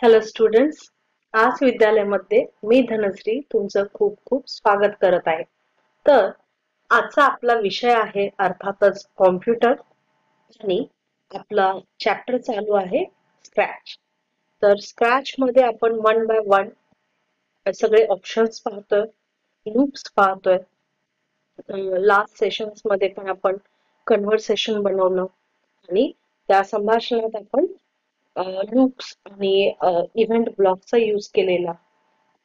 Hello students, आज विद्यालयामध्ये मी धनश्री तुमचं खूप खूप स्वागत करत आहे. तर आजचा आपला विषय आहे अर्थातच कॉम्प्युटर आणि आपला चॅप्टर चालू आहे स्क्रॅच. तर स्क्रॅच मध्ये आपण वन बाय वन सगळे ऑप्शन्स पाहतोय, लूप्स पाहतोय. लास्ट सेशन्स मध्ये पण आपण कन्व्हर्सेशन बनवलं आणि त्या संभाषणात आपण लूप्स आणि इव्हेंट ब्लॉकचा यूज केलेला.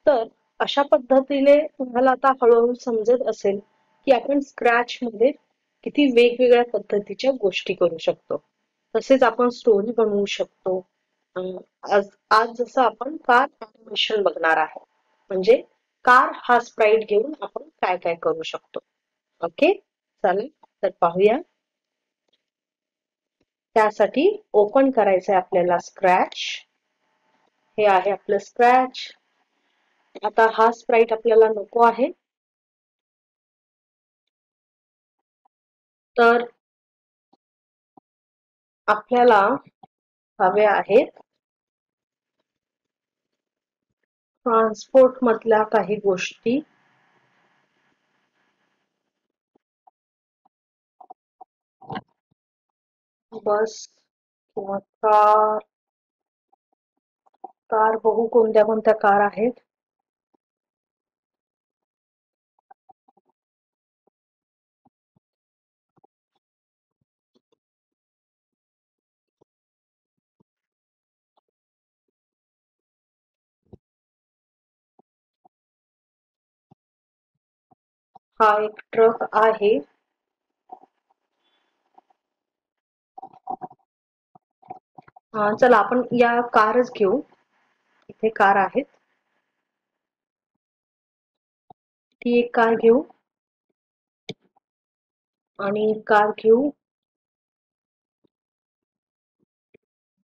तर अशा पद्धतीने तुम्हाला आता हळूहळू समजत असेल की आपण स्क्रॅच मध्ये किती वेगवेगळ्या पद्धतीच्या गोष्टी करू शकतो. तसेच आपण स्टोरी बनवू शकतो. आज आज जसं आपण कार ऑटोमेशन बघणार आहे, म्हणजे कार हा स्प्राईट घेऊन आपण काय काय करू शकतो. ओके, चालेल, तर पाहूया. त्यासाठी ओपन करायचं आहे आपल्याला स्क्रॅच. हे आहे आपलं स्क्रॅच. आता हा स्प्राईट आपल्याला नको आहे, तर आपल्याला हवे आहेत ट्रान्सपोर्ट मधल्या काही गोष्टी. बस किंवा कार. कार बघू कोणत्या कोणत्या कार आहेत. हा एक ट्रक आहे. चला आपण या कारच घेऊ. इथे कार आहेत, ती एक कार घेऊ आणि कार घेऊ,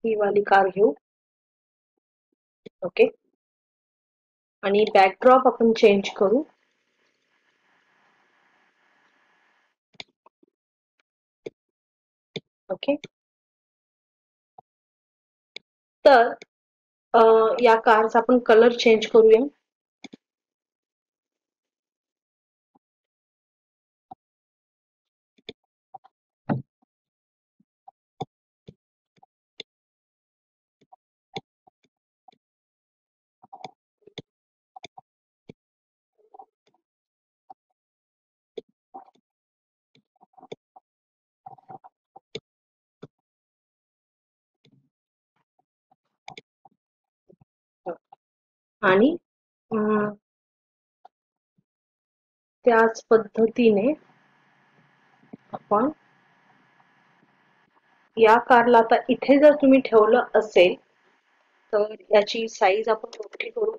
ही वाली कार घेऊ. ओके, आणि बॅकड्रॉप आपण चेंज करू. ओके, तर या कारचा आपण कलर चेंज करूया. आणि त्याच पद्धतीने आपण या कारला आता इथे जर तुम्ही ठेवलं असेल तर याची साईज आपण मोठी करू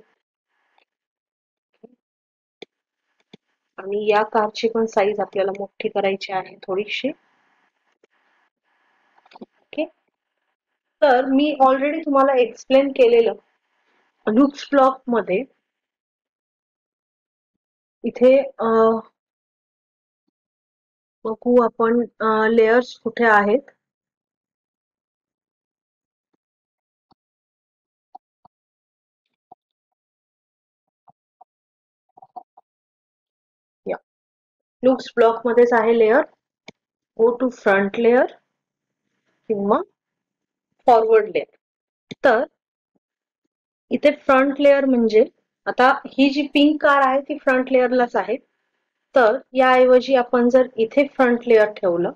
आणि या कारची पण साईज आपल्याला मोठी करायची आहे थोडीशी. ओके, तर मी ऑलरेडी तुम्हाला एक्सप्लेन केलेलं लूप्स ब्लॉक मध्ये इथे बघू आपण लेयर्स कुठे आहेत. या लूप्स ब्लॉक मध्येच आहे layer. Go to front layer किंवा फॉरवर्ड लेयर. तर इथे फ्रंट लेयर म्हणजे आता ही जी पिंक कार आहे ती फ्रंट लेयरलाच आहे. तर याऐवजी आपण जर इथे फ्रंट लेयर ठेवलं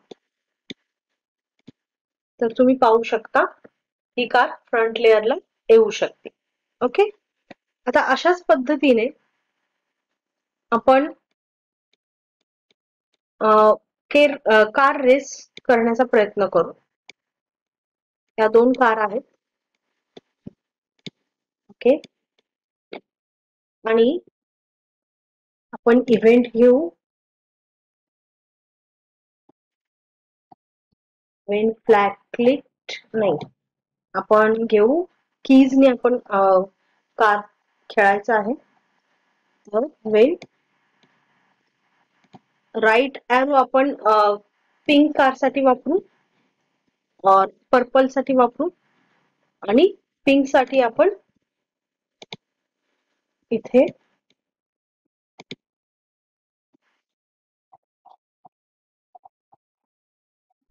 तर तुम्ही पाहू शकता ही कार फ्रंट लेयरला येऊ शकते. ओके, आता अशाच पद्धतीने आपण कार रेस करण्याचा प्रयत्न करू. या दोन कार आहेत. ओके, आणि आपण इव्हेंट घेऊ. इव्हेंट फ्लॅग क्लिक नाही, आपण घेऊ कीजने आपण कार खेळायचा आहे. तर वेट राईट एरो आपण पिंक कार साठी वापरू, पर्पल साठी वापरू आणि पिंक साठी आपण इथे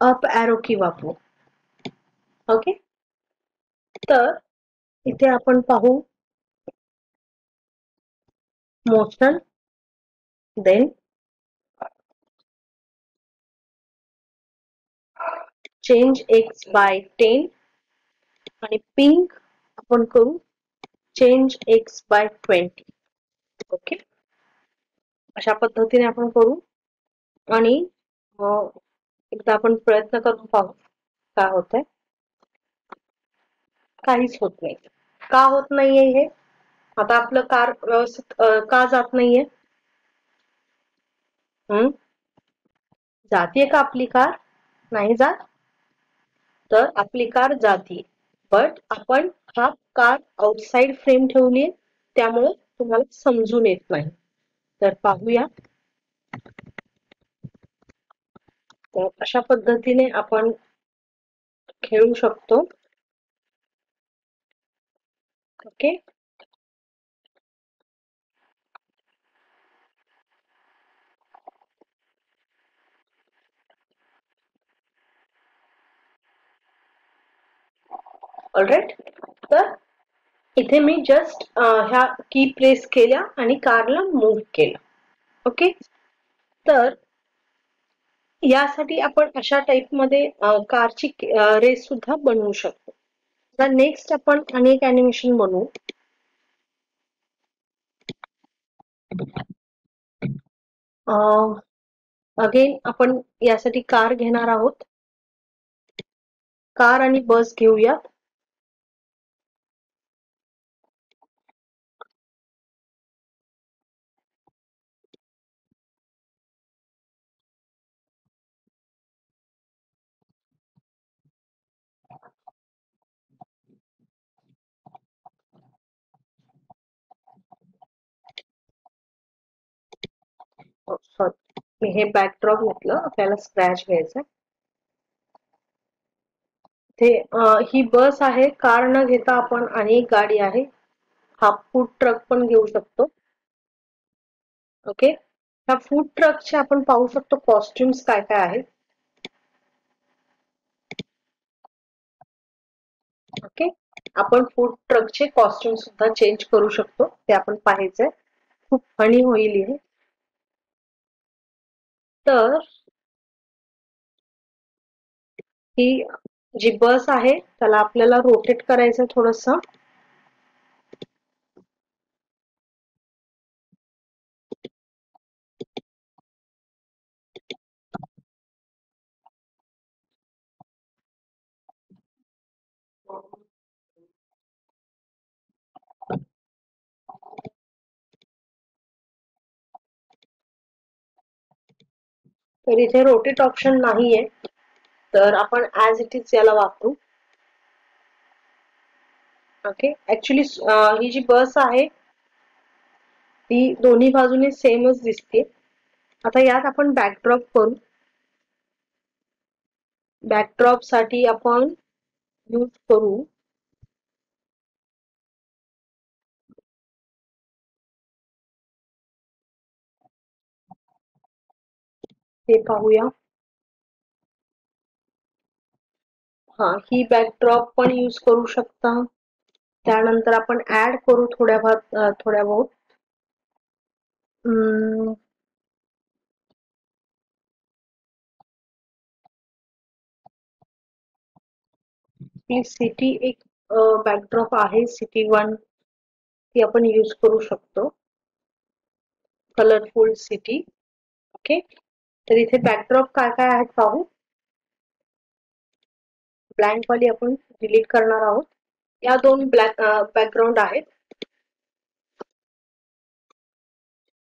अप ॲरो की वापरू. ओके, तर इथे आपण पाहू motion, then change x by 10 आणि पिंक आपण करू चेंज x बाय 20. ओके, अशा पद्धतीने आपण करू आणि एकदा आपण प्रयत्न करून पाहू काय होतंय. काहीच होत नाही. का होत नाहीये हे? आता आपलं कार व्यवस्थित का जात नाहीये? जातीये का आपली कार? नाही जात. तर आपली कार जातीये, बट आपण हा कार आउटसाइड फ्रेम ठेवलीये, त्यामुळे तुम्हाला समजून येत नाही. तर पाहूया. तर अशा पद्धतीने आपण खेळू शकतो. Okay, all right. तर इथे मी जस्ट ह्या की प्रेस केल्या आणि कारला मूव्ह केलं. ओके, तर यासाठी आपण अशा टाइप मध्ये कारची रेस सुद्धा बनवू शकतो. आता नेक्स्ट आपण अनेक अॅनिमेशन बनवू. अगेन आपण यासाठी कार घेणार आहोत. कार आणि बस घेऊयात. सॉरी, मी हे बॅकड्रॉप घेतलं. आपल्याला स्क्रॅच घ्यायचा. ते ही बस आहे. कार न घेता आपण अनेक गाडी आहे. हा फूड ट्रक पण घेऊ शकतो. ओके, ह्या फूड ट्रकचे आपण पाहू शकतो कॉस्ट्युम्स काय काय आहेत. ओके, आपण फूड ट्रकचे कॉस्ट्युम सुद्धा चेंज करू शकतो. ते आपण पाहायचंय. खूप फनी होईल हे. तर ही जी बस आहे त्याला आपल्याला रोटेट करायचं थोडस. तर इथे रोटेट ऑप्शन नाहीये, तर आपण ऍज इट इज याला वापरू. ओके, ऍक्च्युली ही जी बस आहे ती दोन्ही बाजूने सेमच दिसते. आता यात आपण बॅकड्रॉप करू. बॅकड्रॉप साठी आपण यूज करू ते पाहूया. हा, ही बॅकड्रॉप पण यूज करू शकता. त्यानंतर आपण ऍड करू थोड्या बहुत. ही सिटी एक बॅकड्रॉप आहे. सिटी 1 ती आपण यूज करू शकतो. Colourful city. ओके, तर इथे बॅकड्रॉप काय काय आहेत पाहू. ब्लँक वाली आपण डिलीट करणार आहोत. या दोन ब्लॅक बॅकग्राऊंड आहेत.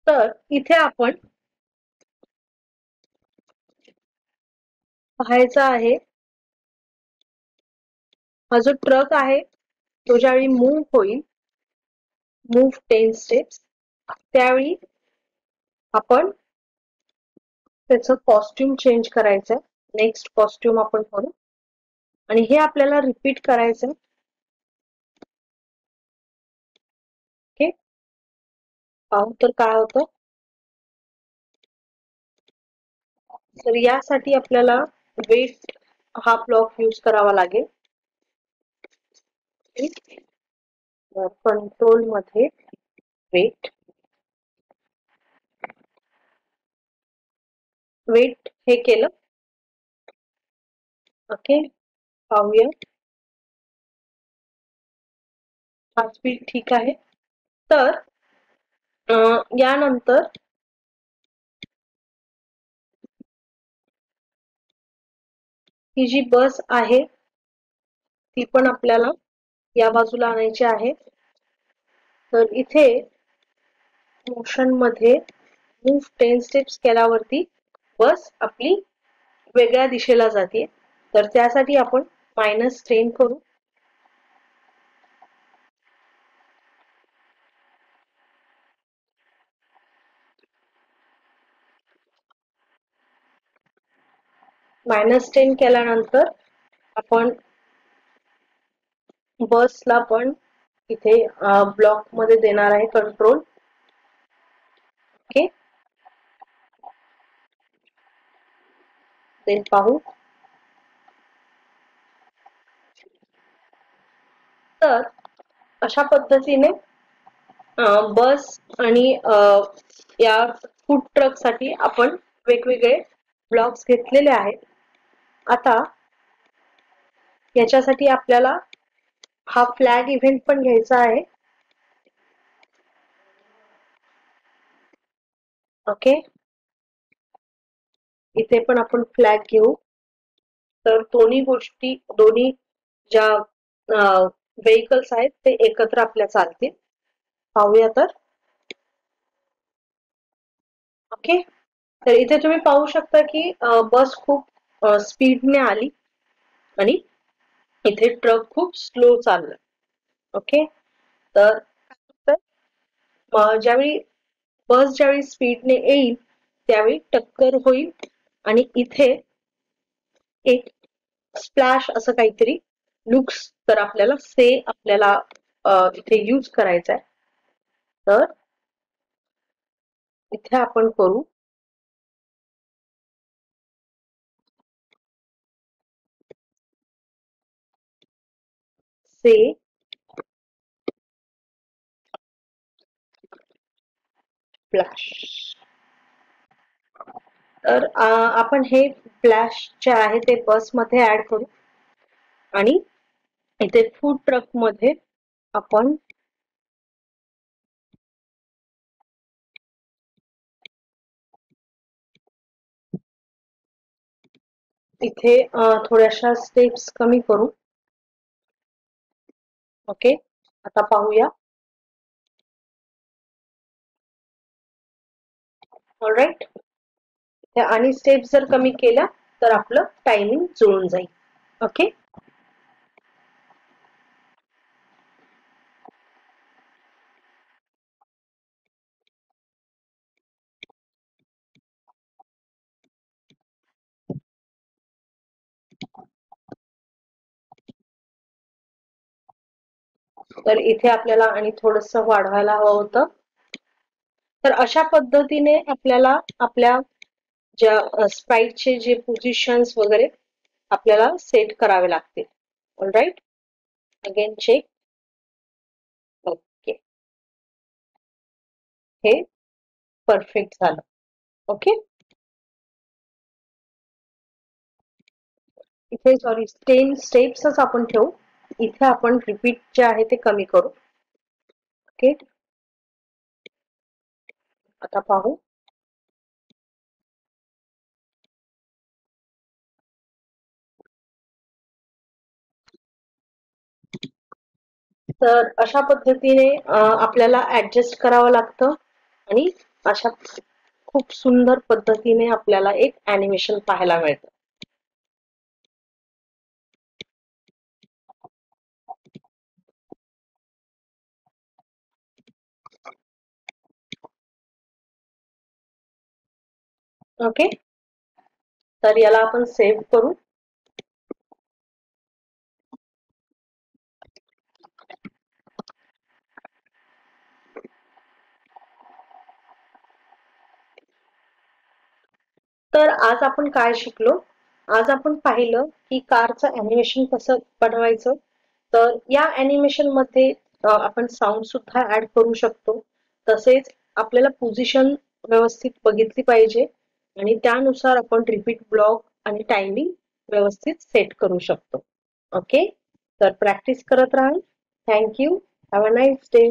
तर इथे आपण पाहायचं आहे हा जो ट्रक आहे तो ज्यावेळी मूव्ह होईल, मूव्ह 10 स्टेप्स, त्यावेळी आपण त्याचं कॉस्ट्युम चेंज करायचंय. नेक्स्ट कॉस्ट्युम आपण करू आणि हे आपल्याला रिपीट करायचंय. ओके, पाहू तर काय होतं. तर यासाठी आपल्याला वेट हा ब्लॉक यूज करावा लागेल. कंट्रोल मध्ये वेट वेट हे केलं. ओके, पाहूया. हा स्पीड ठीक आहे. तर यानंतर ही जी बस आहे ती पण आपल्याला या बाजूला आणायची आहे. तर इथे मोशन मध्ये मूव 10 स्टेप्स केल्यावरती बस आपली वेगळ्या दिशेला जाते. तर त्यासाठी आपण -10 करू. -10 केल्यानंतर आपण बसला पण इथे ब्लॉक मध्ये देणार आहे कंट्रोल. ओके, देन पाहू. तर अशा पद्धतीने बस आणि या फूड ट्रक साठी आपण वेगवेगळे ब्लॉक्स घेतलेले आहेत. आता याच्यासाठी आपल्याला हा फ्लॅग इव्हेंट पण घ्यायचा आहे. ओके, इथे पण आपण फ्लॅग घेऊ. तर दोन्ही ज्या व्हेइकल्स आहेत ते एकत्र आपल्या चालतील. पाहूया तर. ओके, तर इथे तुम्ही पाहू शकता की बस खूप स्पीडने आली आणि इथे ट्रक खूप स्लो चालला. ओके, तर ज्यावेळी स्पीडने येईल त्यावेळी टक्कर होईल आणि इथे एक स्प्लॅश असं काहीतरी लुक्स तर आपल्याला इथे यूज करायचा आहे. तर इथे आपण करू से फ्लॅश. तर आपण हे फ्लॅश जे आहे ते बस मध्ये ऍड करू आणि इथे फूड ट्रक मध्ये आपण इथे थोड्याशा स्टेप्स कमी करू. ओके, आता पाहूया. ऑलराईट, आणि स्टेप्स जर कमी केल्या तर आपलं टायमिंग जुळून जाईल. ओके, तर इथे आपल्याला आणि थोडस वाढवायला हवं होतं. तर अशा पद्धतीने आपल्याला आपल्या ज्या स्प्राईटचे जे पोझिशन्स वगैरे आपल्याला सेट करावे लागतील. Alright, again check. ओके, हे परफेक्ट झालं. ओके, इथे सॉरी 10 स्टेप्सच आपण ठेवू. इथे आपण रिपीट जे आहे ते कमी करू. ओके, आता पाहू. तर अशा पद्धतीने आपल्याला ऍडजस्ट करावं लागतं आणि अशा खूप सुंदर पद्धतीने आपल्याला एक ॲनिमेशन पाहायला मिळतं. ओके, तर याला आपण सेव्ह करू. आज आपण काय शिकलो? आज आपण पाहिलं की कारचं ॲनिमेशन कसं बनवायचं. तर या ॲनिमेशन मध्ये आपण साऊंड सुद्धा ऍड करू शकतो. तसेच आपल्याला पोझिशन व्यवस्थित बघितली पाहिजे आणि त्यानुसार आपण रिपीट ब्लॉक आणि टायमिंग व्यवस्थित सेट करू शकतो. ओके, तर प्रॅक्टिस करत राहा. Thank you. Have a nice day.